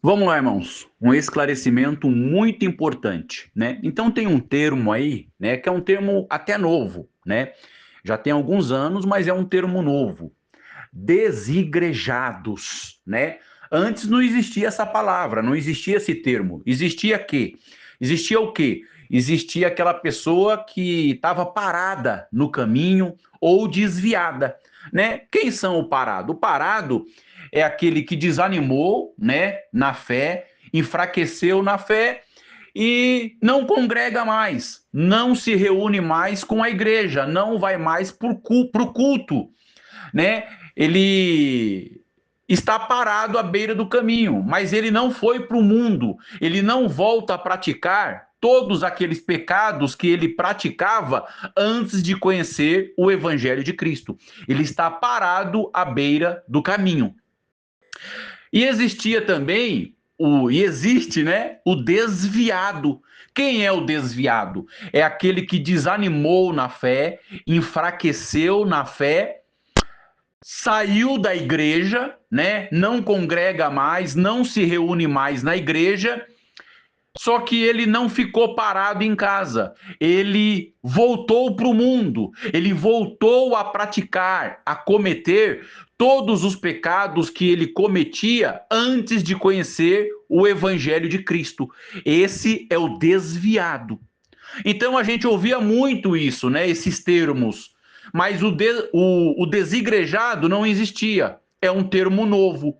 Vamos lá, irmãos. Um esclarecimento muito importante, né? Então tem um termo aí, né, que é um termo até novo, né? Já tem alguns anos, mas é um termo novo. Desigrejados, né? Antes não existia essa palavra, não existia esse termo. Existia quê? Existia o quê? Existia aquela pessoa que estava parada no caminho ou desviada, né? Quem são o parado? O parado é aquele que desanimou, né, na fé, enfraqueceu na fé e não congrega mais, não se reúne mais com a igreja, não vai mais para o culto, né? Ele está parado à beira do caminho, mas ele não foi para o mundo, ele não volta a praticar todos aqueles pecados que ele praticava antes de conhecer o evangelho de Cristo. Ele está parado à beira do caminho. E existia também e existe, né, o desviado. Quem é o desviado? É aquele que desanimou na fé, enfraqueceu na fé, saiu da igreja, né? Não congrega mais, não se reúne mais na igreja. Só que ele não ficou parado em casa, ele voltou para o mundo, ele voltou a praticar, a cometer todos os pecados que ele cometia antes de conhecer o Evangelho de Cristo. Esse é o desviado. Então a gente ouvia muito isso, né? Esses termos, mas o desigrejado não existia. É um termo novo.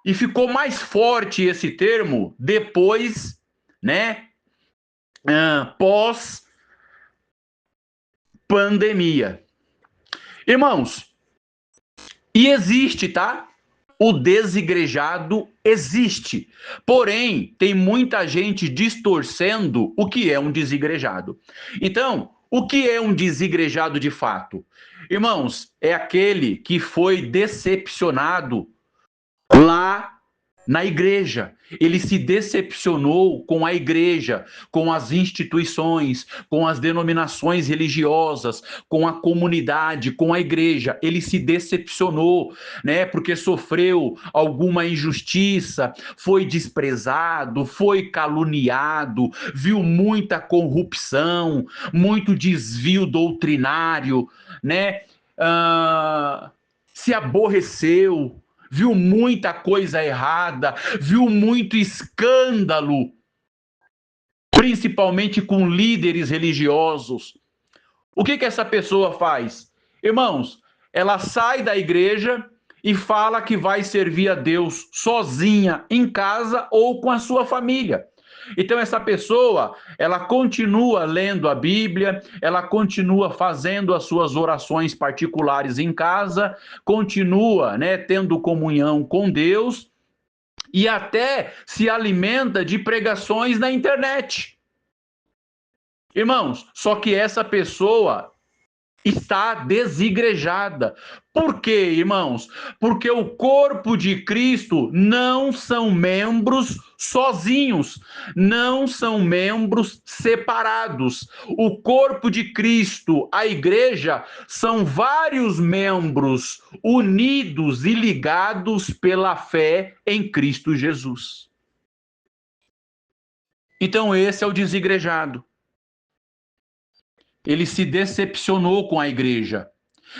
E ficou mais forte esse termo depois, né, pós-pandemia. Irmãos, e existe, tá? O desigrejado existe. Porém, tem muita gente distorcendo o que é um desigrejado. Então, o que é um desigrejado de fato? Irmãos, é aquele que foi decepcionado lá na igreja. Ele se decepcionou com a igreja, com as instituições, com as denominações religiosas, com a comunidade, com a igreja. Ele se decepcionou, né? Porque sofreu alguma injustiça, foi desprezado, foi caluniado, viu muita corrupção, muito desvio doutrinário, né? Se aborreceu, viu muita coisa errada, viu muito escândalo, principalmente com líderes religiosos. O que essa pessoa faz? Irmãos, ela sai da igreja e fala que vai servir a Deus sozinha, em casa ou com a sua família. Então essa pessoa, ela continua lendo a Bíblia, ela continua fazendo as suas orações particulares em casa, continua, né, tendo comunhão com Deus e até se alimenta de pregações na internet. Irmãos, só que essa pessoa está desigrejada. Por quê, irmãos? Porque o corpo de Cristo não são membros sozinhos, não são membros separados. O corpo de Cristo, a igreja, são vários membros unidos e ligados pela fé em Cristo Jesus. Então, esse é o desigrejado. Ele se decepcionou com a igreja.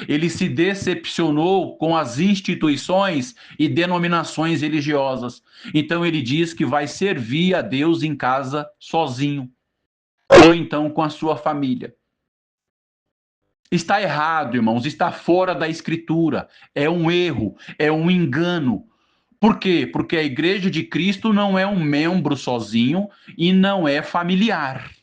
Ele se decepcionou com as instituições e denominações religiosas. Então ele diz que vai servir a Deus em casa sozinho, ou então com a sua família. Está errado, irmãos, está fora da escritura. É um erro, é um engano. Por quê? Porque a igreja de Cristo não é um membro sozinho e não é familiar.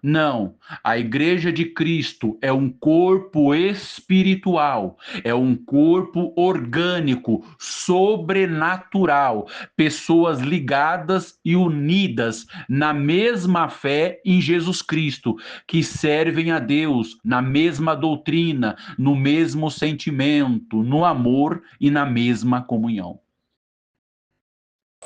Não, a igreja de Cristo é um corpo espiritual, é um corpo orgânico, sobrenatural, pessoas ligadas e unidas na mesma fé em Jesus Cristo, que servem a Deus na mesma doutrina, no mesmo sentimento, no amor e na mesma comunhão.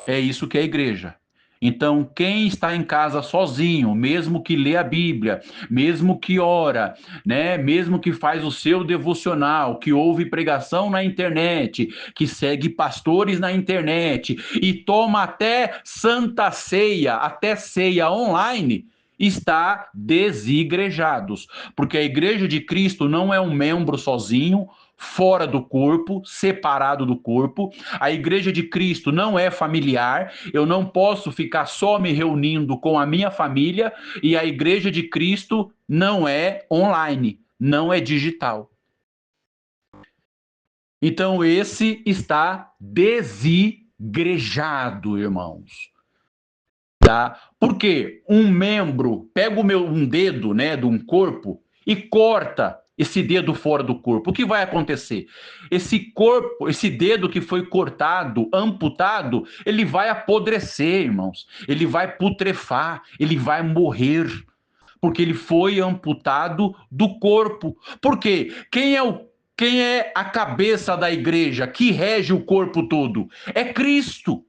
É isso que é a igreja. Então, quem está em casa sozinho, mesmo que lê a Bíblia, mesmo que ora, né, mesmo que faz o seu devocional, que ouve pregação na internet, que segue pastores na internet e toma até santa ceia, até ceia online, está desigrejados, porque a igreja de Cristo não é um membro sozinho, fora do corpo, separado do corpo. A igreja de Cristo não é familiar. Eu não posso ficar só me reunindo com a minha família, e a igreja de Cristo não é online, não é digital. Então esse está desigrejado, irmãos. Tá? Porque um membro pega um dedo, né, de um corpo e corta esse dedo fora do corpo. O que vai acontecer? Esse corpo, esse dedo que foi cortado, amputado, ele vai apodrecer, irmãos. Ele vai putrefar, ele vai morrer, porque ele foi amputado do corpo. Por quê? Quem é a cabeça da igreja que rege o corpo todo? É Cristo.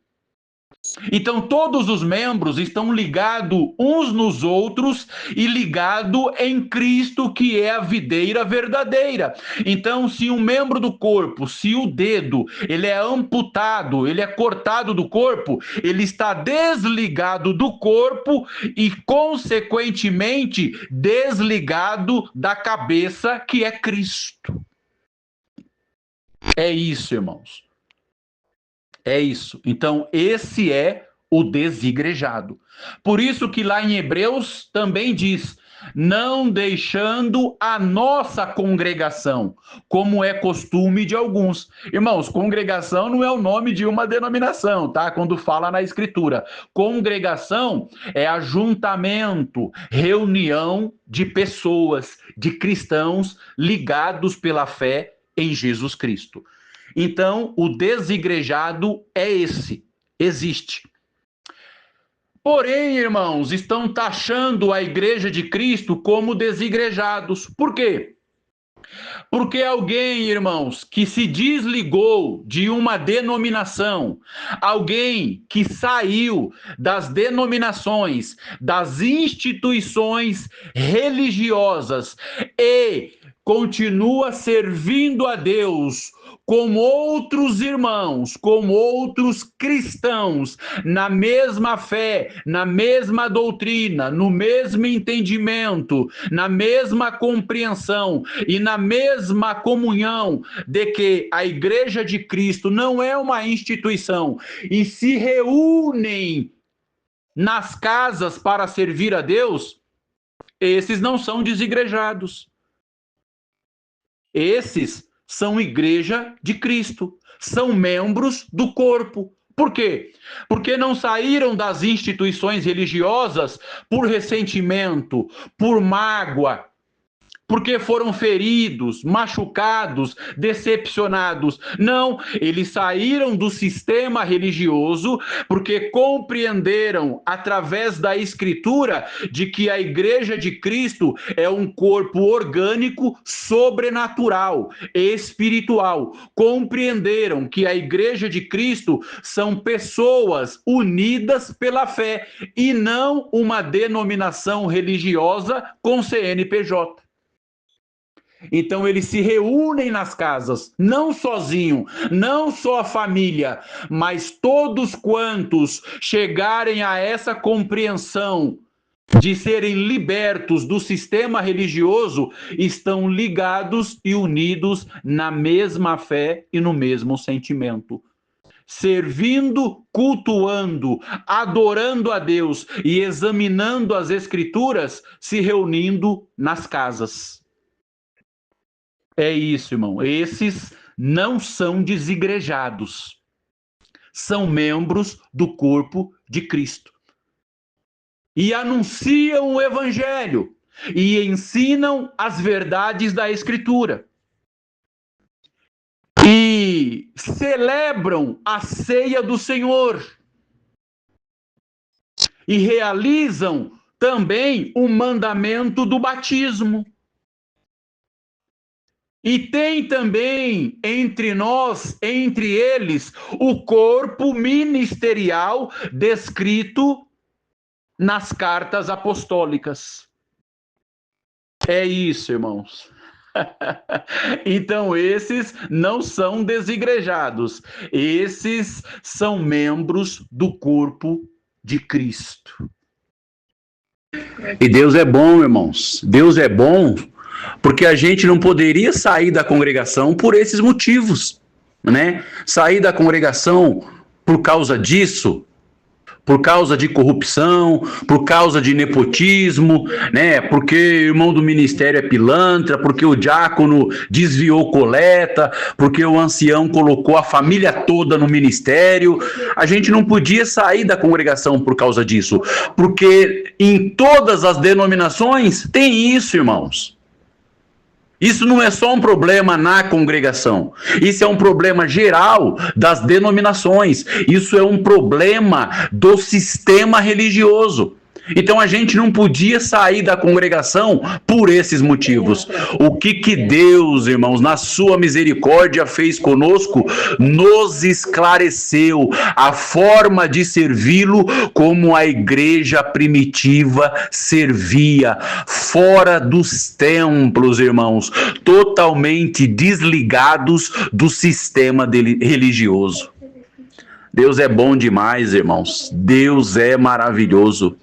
Então, todos os membros estão ligados uns nos outros e ligados em Cristo, que é a videira verdadeira. Então, se um membro do corpo, se o dedo, ele é amputado, ele é cortado do corpo, ele está desligado do corpo e, consequentemente, desligado da cabeça, que é Cristo. É isso, irmãos. É isso. Então, esse é o desigrejado. Por isso que lá em Hebreus também diz: não deixando a nossa congregação, como é costume de alguns. Irmãos, congregação não é o nome de uma denominação, tá? Quando fala na Escritura. Congregação é ajuntamento, reunião de pessoas, de cristãos ligados pela fé em Jesus Cristo. Então, o desigrejado é esse, existe. Porém, irmãos, estão taxando a igreja de Cristo como desigrejados. Por quê? Porque alguém, irmãos, que se desligou de uma denominação, alguém que saiu das denominações, das instituições religiosas e continua servindo a Deus com outros irmãos, com outros cristãos, na mesma fé, na mesma doutrina, no mesmo entendimento, na mesma compreensão e na mesma comunhão de que a Igreja de Cristo não é uma instituição e se reúnem nas casas para servir a Deus, esses não são desigrejados. Esses são igreja de Cristo, são membros do corpo. Por quê? Porque não saíram das instituições religiosas por ressentimento, por mágoa, porque foram feridos, machucados, decepcionados. Não, eles saíram do sistema religioso porque compreenderam através da Escritura de que a Igreja de Cristo é um corpo orgânico, sobrenatural, espiritual. Compreenderam que a Igreja de Cristo são pessoas unidas pela fé e não uma denominação religiosa com CNPJ. Então eles se reúnem nas casas, não sozinho, não só a família, mas todos quantos chegarem a essa compreensão de serem libertos do sistema religioso estão ligados e unidos na mesma fé e no mesmo sentimento. Servindo, cultuando, adorando a Deus e examinando as Escrituras, se reunindo nas casas. É isso, irmão. Esses não são desigrejados. São membros do corpo de Cristo. E anunciam o evangelho e ensinam as verdades da Escritura. E celebram a ceia do Senhor. E realizam também o mandamento do batismo. E tem também entre nós, entre eles, o corpo ministerial descrito nas cartas apostólicas. É isso, irmãos. Então, esses não são desigrejados, esses são membros do corpo de Cristo. E Deus é bom, irmãos. Deus é bom porque a gente não poderia sair da congregação por esses motivos, né? Sair da congregação por causa disso, por causa de corrupção, por causa de nepotismo, né? Porque o irmão do ministério é pilantra, porque o diácono desviou coleta, porque o ancião colocou a família toda no ministério. A gente não podia sair da congregação por causa disso, porque em todas as denominações tem isso, irmãos. Isso não é só um problema na congregação, isso é um problema geral das denominações, isso é um problema do sistema religioso. Então a gente não podia sair da congregação por esses motivos. O que Deus, irmãos, na sua misericórdia fez conosco, nos esclareceu a forma de servi-lo como a igreja primitiva servia, fora dos templos, irmãos, totalmente desligados do sistema religioso. Deus é bom demais, irmãos. Deus é maravilhoso.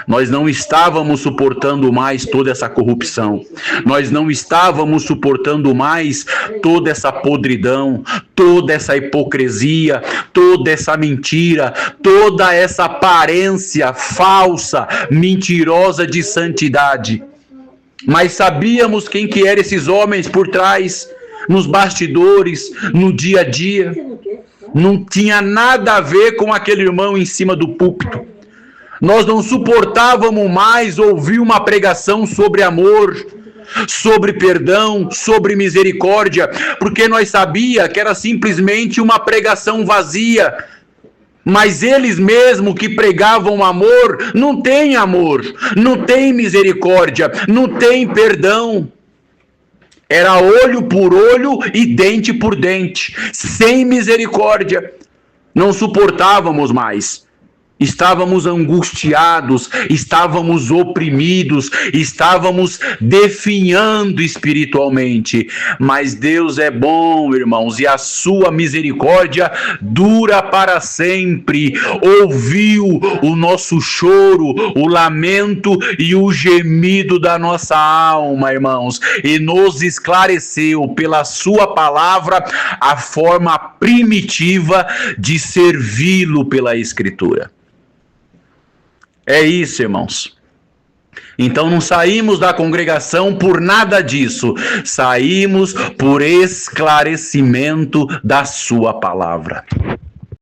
Nós não estávamos suportando mais toda essa corrupção. Nós não estávamos suportando mais toda essa podridão, toda essa hipocrisia, toda essa mentira, toda essa aparência falsa, mentirosa de santidade. Mas sabíamos quem que eram esses homens por trás, nos bastidores, no dia a dia. Não tinha nada a ver com aquele irmão em cima do púlpito. Nós não suportávamos mais ouvir uma pregação sobre amor, sobre perdão, sobre misericórdia, porque nós sabíamos que era simplesmente uma pregação vazia. Mas eles mesmos que pregavam amor, não têm amor, não têm misericórdia, não têm perdão. Era olho por olho e dente por dente, sem misericórdia. Não suportávamos mais. Estávamos angustiados, estávamos oprimidos, estávamos definhando espiritualmente. Mas Deus é bom, irmãos, e a sua misericórdia dura para sempre. Ouviu o nosso choro, o lamento e o gemido da nossa alma, irmãos, e nos esclareceu pela sua palavra a forma primitiva de servi-lo pela Escritura. É isso, irmãos. Então não saímos da congregação por nada disso. Saímos por esclarecimento da sua palavra.